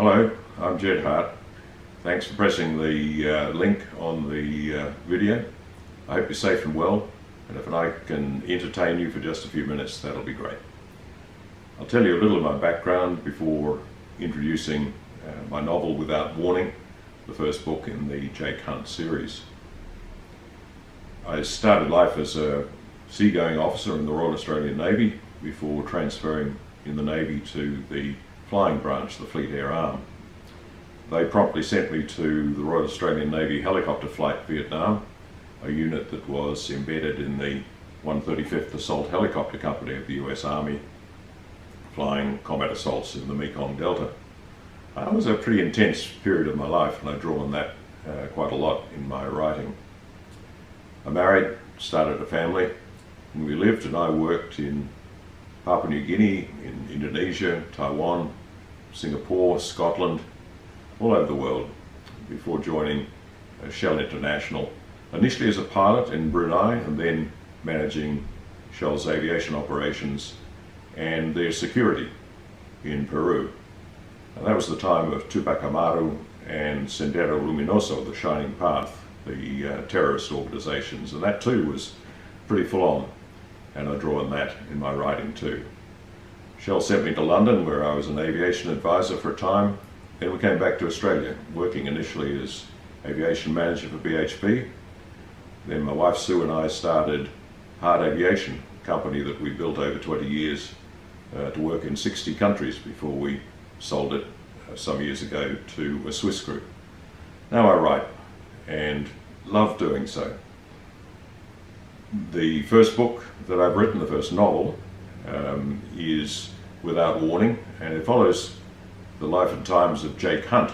Hello, I'm Jed Hart. Thanks for pressing the link on the video. I hope you're safe and well, and if I can entertain you for just a few minutes, that'll be great. I'll tell you a little of my background before introducing my novel Without Warning, the first book in the Jake Hunt series. I started life as a seagoing officer in the Royal Australian Navy before transferring in the Navy to the flying branch, the Fleet Air Arm. They promptly sent me to the Royal Australian Navy Helicopter Flight Vietnam, a unit that was embedded in the 135th Assault Helicopter Company of the US Army, flying combat assaults in the Mekong Delta. It was a pretty intense period of my life, and I draw on that quite a lot in my writing. I married, started a family, and we lived and I worked in Papua New Guinea, in Indonesia, Taiwan, Singapore, Scotland, all over the world, before joining Shell International, initially as a pilot in Brunei and then managing Shell's aviation operations and their security in Peru. And that was the time of Tupac Amaru and Sendero Luminoso, the Shining Path, the terrorist organizations, and that too was pretty full on, and I draw on that in my writing too. Shell sent me to London, where I was an aviation advisor for a time. Then we came back to Australia, working initially as aviation manager for BHP. Then my wife Sue and I started Hart Aviation, a company that we built over 20 years to work in 60 countries before we sold it some years ago to a Swiss group. Now I write and love doing so. The first book that I've written, the first novel, is Without Warning, and it follows the life and times of Jake Hunt,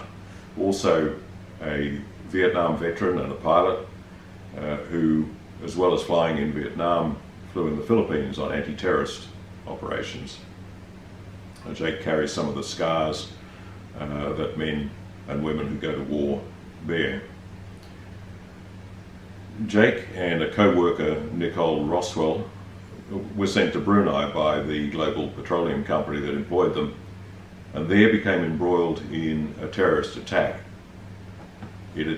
also a Vietnam veteran and a pilot who, as well as flying in Vietnam, flew in the Philippines on anti-terrorist operations. Jake carries some of the scars that men and women who go to war bear. Jake and a co-worker, Nicole Roswell, were sent to Brunei by the global petroleum company that employed them, and there became embroiled in a terrorist attack. The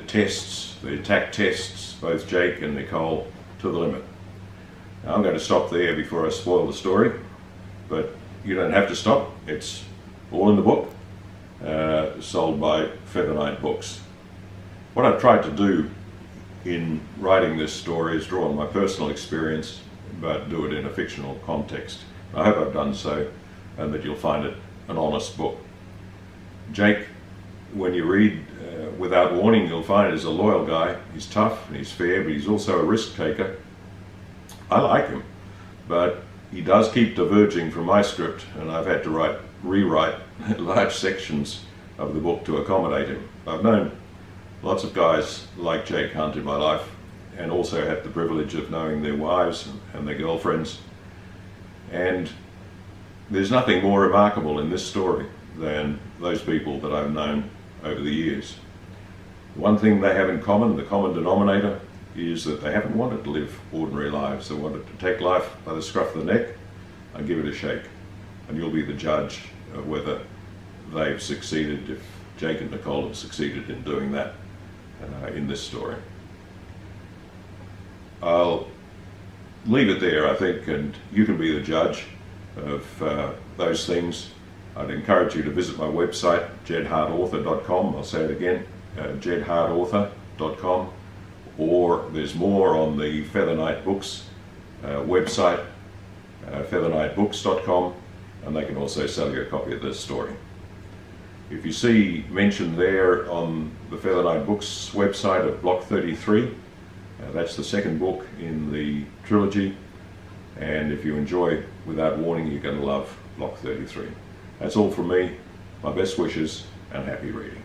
attack tests both Jake and Nicole to the limit. Now, I'm going to stop there before I spoil the story, but you don't have to stop. It's all in the book, sold by Feather Knight Books. What I've tried to do in writing this story is draw on my personal experience, but do it in a fictional context. I hope I've done so, and that you'll find it an honest book. Jake, when you read Without Warning, you'll find is a loyal guy. He's tough and he's fair, but he's also a risk taker. I like him, but he does keep diverging from my script, and I've had to rewrite large sections of the book to accommodate him. I've known lots of guys like Jake Hunt in my life, and also had the privilege of knowing their wives and their girlfriends. And there's nothing more remarkable in this story than those people that I've known over the years. One thing they have in common, the common denominator, is that they haven't wanted to live ordinary lives. They wanted to take life by the scruff of the neck and give it a shake. And you'll be the judge of whether they've succeeded, if Jake and Nicole have succeeded in doing that in this story. I'll leave it there, I think, and you can be the judge of those things. I'd encourage you to visit my website, jedhartauthor.com. I'll say it again, jedhartauthor.com. Or there's more on the Feather Knight Books website, featherknightbooks.com, and they can also sell you a copy of this story. If you see mentioned there on the Feather Knight Books website of Block 33, that's the second book in the trilogy, and if you enjoy Without Warning, you're going to love Block 33. That's all from me. My best wishes and happy reading.